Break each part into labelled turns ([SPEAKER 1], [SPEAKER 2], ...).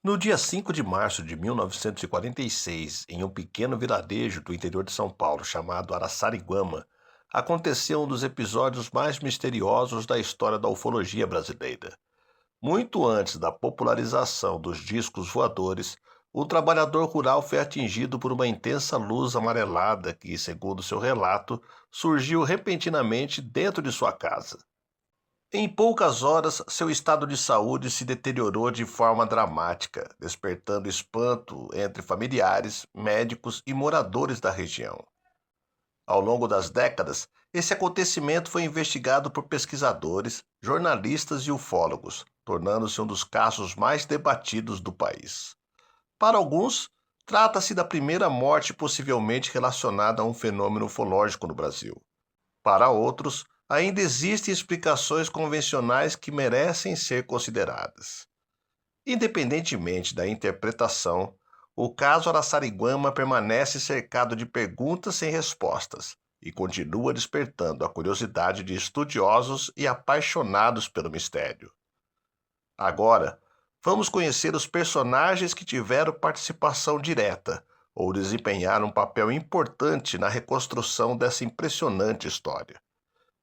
[SPEAKER 1] No dia 5 de março de 1946, em um pequeno vilarejo do interior de São Paulo chamado Araçariguama, aconteceu um dos episódios mais misteriosos da história da ufologia brasileira. Muito antes da popularização dos discos voadores, o trabalhador rural foi atingido por uma intensa luz amarelada que, segundo seu relato, surgiu repentinamente dentro de sua casa. Em poucas horas, seu estado de saúde se deteriorou de forma dramática, despertando espanto entre familiares, médicos e moradores da região. Ao longo das décadas, esse acontecimento foi investigado por pesquisadores, jornalistas e ufólogos, tornando-se um dos casos mais debatidos do país. Para alguns, trata-se da primeira morte possivelmente relacionada a um fenômeno ufológico no Brasil. Para outros, ainda existem explicações convencionais que merecem ser consideradas. Independentemente da interpretação, o caso Araçariguama permanece cercado de perguntas sem respostas e continua despertando a curiosidade de estudiosos e apaixonados pelo mistério. Agora, vamos conhecer os personagens que tiveram participação direta ou desempenharam um papel importante na reconstrução dessa impressionante história.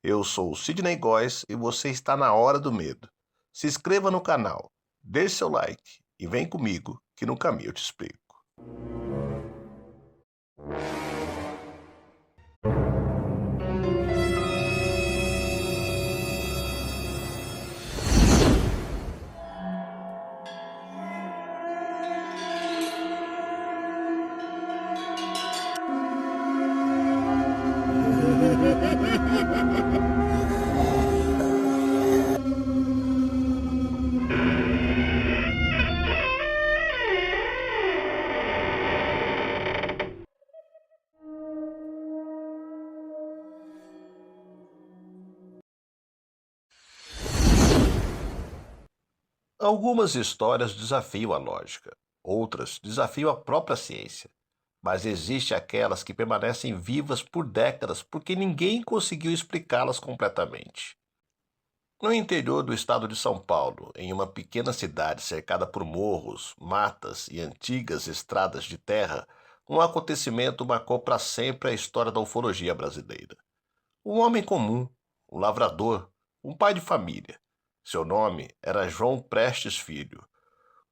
[SPEAKER 1] Eu sou o Sidney Góes e você está na Hora do Medo. Se inscreva no canal, deixe seu like e vem comigo que no caminho eu te explico. Algumas histórias desafiam a lógica, outras desafiam a própria ciência, mas existem aquelas que permanecem vivas por décadas porque ninguém conseguiu explicá-las completamente. No interior do estado de São Paulo, em uma pequena cidade cercada por morros, matas e antigas estradas de terra, um acontecimento marcou para sempre a história da ufologia brasileira. Um homem comum, um lavrador, um pai de família. Seu nome era João Prestes Filho.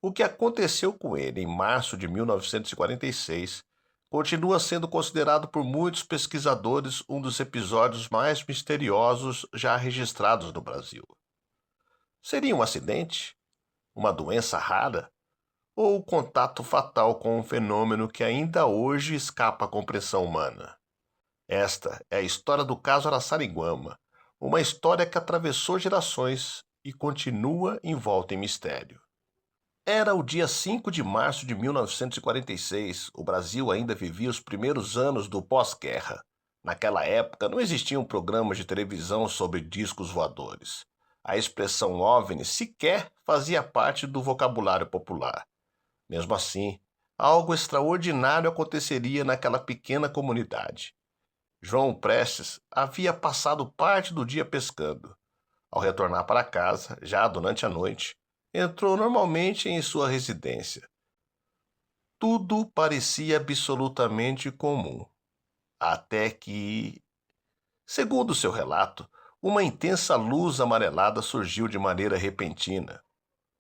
[SPEAKER 1] O que aconteceu com ele em março de 1946 continua sendo considerado por muitos pesquisadores um dos episódios mais misteriosos já registrados no Brasil. Seria um acidente? Uma doença rara? Ou contato fatal com um fenômeno que ainda hoje escapa à compreensão humana? Esta é a história do caso Araçariguama, uma história que atravessou gerações e continua envolta em mistério. Era o dia 5 de março de 1946. O Brasil ainda vivia os primeiros anos do pós-guerra. Naquela época não existiam programas de televisão sobre discos voadores. A expressão OVNI sequer fazia parte do vocabulário popular. Mesmo assim, algo extraordinário aconteceria naquela pequena comunidade. João Prestes havia passado parte do dia pescando. Ao retornar para casa, já durante a noite, entrou normalmente em sua residência. Tudo parecia absolutamente comum, até que, segundo seu relato, uma intensa luz amarelada surgiu de maneira repentina.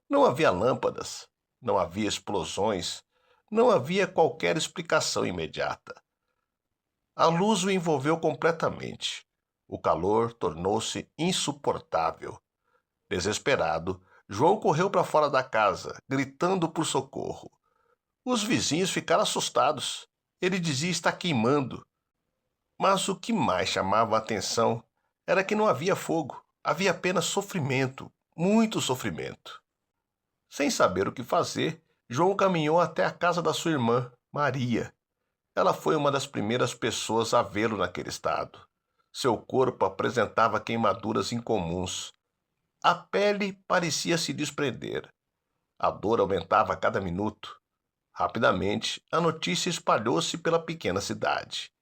[SPEAKER 1] Não havia lâmpadas, não havia explosões, não havia qualquer explicação imediata. A luz o envolveu completamente. O calor tornou-se insuportável. Desesperado, João correu para fora da casa, gritando por socorro. Os vizinhos ficaram assustados. Ele dizia estar queimando. Mas o que mais chamava a atenção era que não havia fogo, havia apenas sofrimento, muito sofrimento. Sem saber o que fazer, João caminhou até a casa da sua irmã, Maria. Ela foi uma das primeiras pessoas a vê-lo naquele estado. Seu corpo apresentava queimaduras incomuns. A pele parecia se desprender. A dor aumentava a cada minuto. Rapidamente, a notícia espalhou-se pela pequena cidade.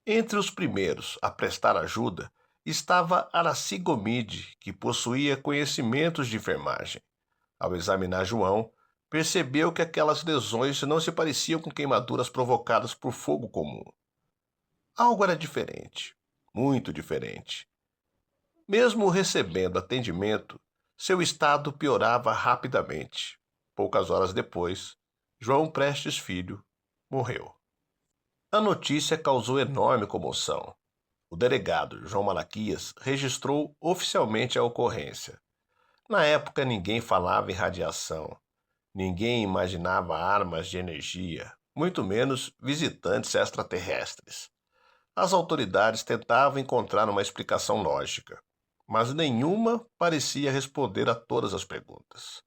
[SPEAKER 1] Entre os primeiros a prestar ajuda estava Araci Gomide, que possuía conhecimentos de enfermagem. Ao examinar João, percebeu que aquelas lesões não se pareciam com queimaduras provocadas por fogo comum. Algo era diferente, muito diferente. Mesmo recebendo atendimento, seu estado piorava rapidamente. Poucas horas depois, João Prestes Filho morreu. A notícia causou enorme comoção. O delegado João Malaquias registrou oficialmente a ocorrência. Na época, ninguém falava em radiação, ninguém imaginava armas de energia, muito menos visitantes extraterrestres. As autoridades tentavam encontrar uma explicação lógica, mas nenhuma parecia responder a todas as perguntas.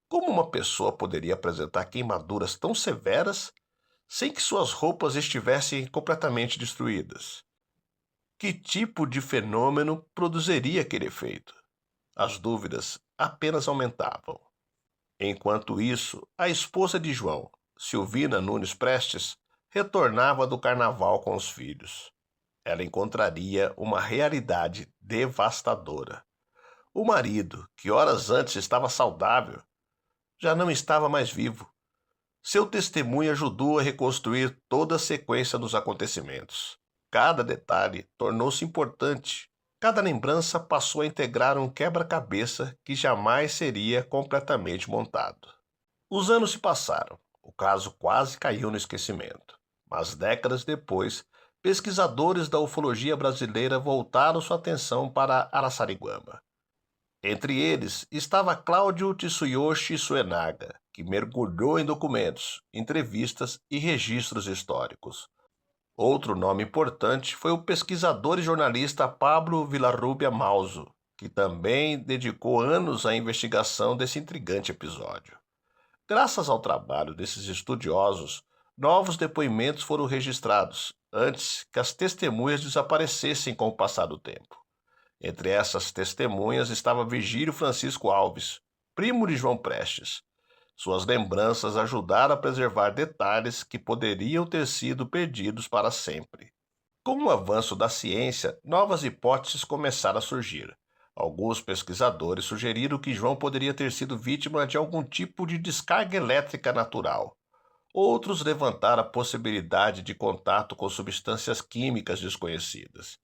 [SPEAKER 1] Como uma pessoa poderia apresentar queimaduras tão severas sem que suas roupas estivessem completamente destruídas? Que tipo de fenômeno produziria aquele efeito? As dúvidas apenas aumentavam. Enquanto isso, a esposa de João, Silvina Nunes Prestes, retornava do carnaval com os filhos. Ela encontraria uma realidade devastadora. O marido, que horas antes estava saudável, já não estava mais vivo. Seu testemunho ajudou a reconstruir toda a sequência dos acontecimentos. Cada detalhe tornou-se importante. Cada lembrança passou a integrar um quebra-cabeça que jamais seria completamente montado. Os anos se passaram. O caso quase caiu no esquecimento. Mas décadas depois, pesquisadores da ufologia brasileira voltaram sua atenção para Araçariguama. Entre eles estava Cláudio Tsuyoshi Suenaga, que mergulhou em documentos, entrevistas e registros históricos. Outro nome importante foi o pesquisador e jornalista Pablo Villarrubia Mauso, que também dedicou anos à investigação desse intrigante episódio. Graças ao trabalho desses estudiosos, novos depoimentos foram registrados, antes que as testemunhas desaparecessem com o passar do tempo. Entre essas testemunhas estava Virgílio Francisco Alves, primo de João Prestes. Suas lembranças ajudaram a preservar detalhes que poderiam ter sido perdidos para sempre. Com o avanço da ciência, novas hipóteses começaram a surgir. Alguns pesquisadores sugeriram que João poderia ter sido vítima de algum tipo de descarga elétrica natural. Outros levantaram a possibilidade de contato com substâncias químicas desconhecidas.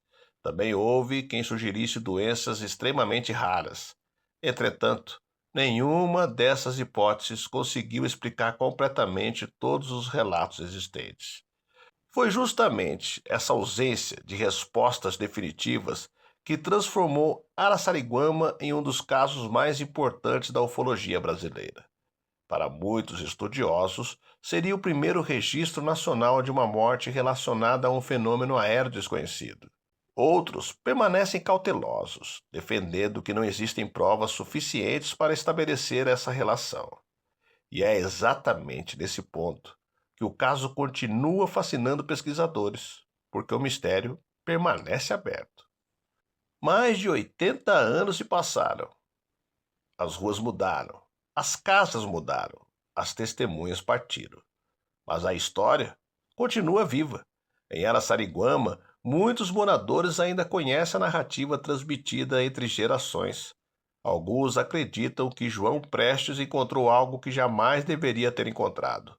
[SPEAKER 1] Também houve quem sugerisse doenças extremamente raras. Entretanto, nenhuma dessas hipóteses conseguiu explicar completamente todos os relatos existentes. Foi justamente essa ausência de respostas definitivas que transformou Araçariguama em um dos casos mais importantes da ufologia brasileira. Para muitos estudiosos, seria o primeiro registro nacional de uma morte relacionada a um fenômeno aéreo desconhecido. Outros permanecem cautelosos, defendendo que não existem provas suficientes para estabelecer essa relação. E é exatamente nesse ponto que o caso continua fascinando pesquisadores, porque o mistério permanece aberto. Mais de 80 anos se passaram. As ruas mudaram, as casas mudaram, as testemunhas partiram. Mas a história continua viva. Em Araçariguama, muitos moradores ainda conhecem a narrativa transmitida entre gerações. Alguns acreditam que João Prestes encontrou algo que jamais deveria ter encontrado.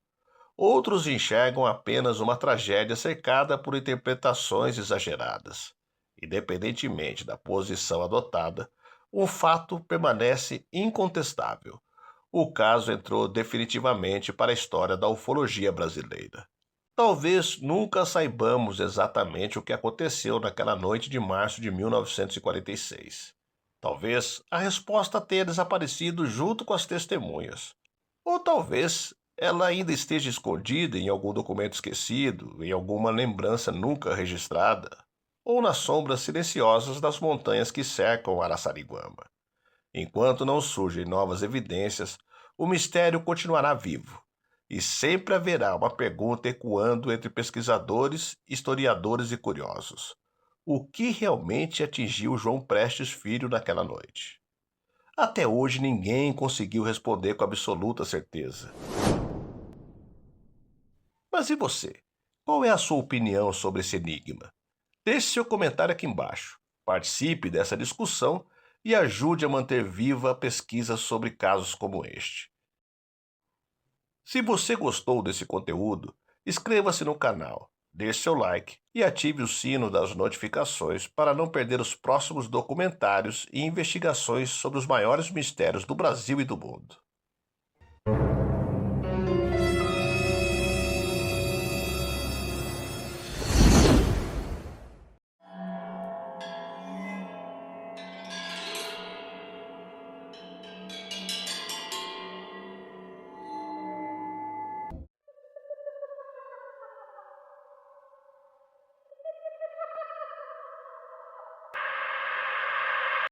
[SPEAKER 1] Outros enxergam apenas uma tragédia cercada por interpretações exageradas. Independentemente da posição adotada, um fato permanece incontestável. O caso entrou definitivamente para a história da ufologia brasileira. Talvez nunca saibamos exatamente o que aconteceu naquela noite de março de 1946. Talvez a resposta tenha desaparecido junto com as testemunhas. Ou talvez ela ainda esteja escondida em algum documento esquecido, em alguma lembrança nunca registrada, ou nas sombras silenciosas das montanhas que cercam Araçariguama. Enquanto não surgem novas evidências, o mistério continuará vivo, e sempre haverá uma pergunta ecoando entre pesquisadores, historiadores e curiosos. O que realmente atingiu João Prestes Filho naquela noite? Até hoje ninguém conseguiu responder com absoluta certeza. Mas e você? Qual é a sua opinião sobre esse enigma? Deixe seu comentário aqui embaixo. Participe dessa discussão e ajude a manter viva a pesquisa sobre casos como este. Se você gostou desse conteúdo, inscreva-se no canal, deixe seu like e ative o sino das notificações para não perder os próximos documentários e investigações sobre os maiores mistérios do Brasil e do mundo.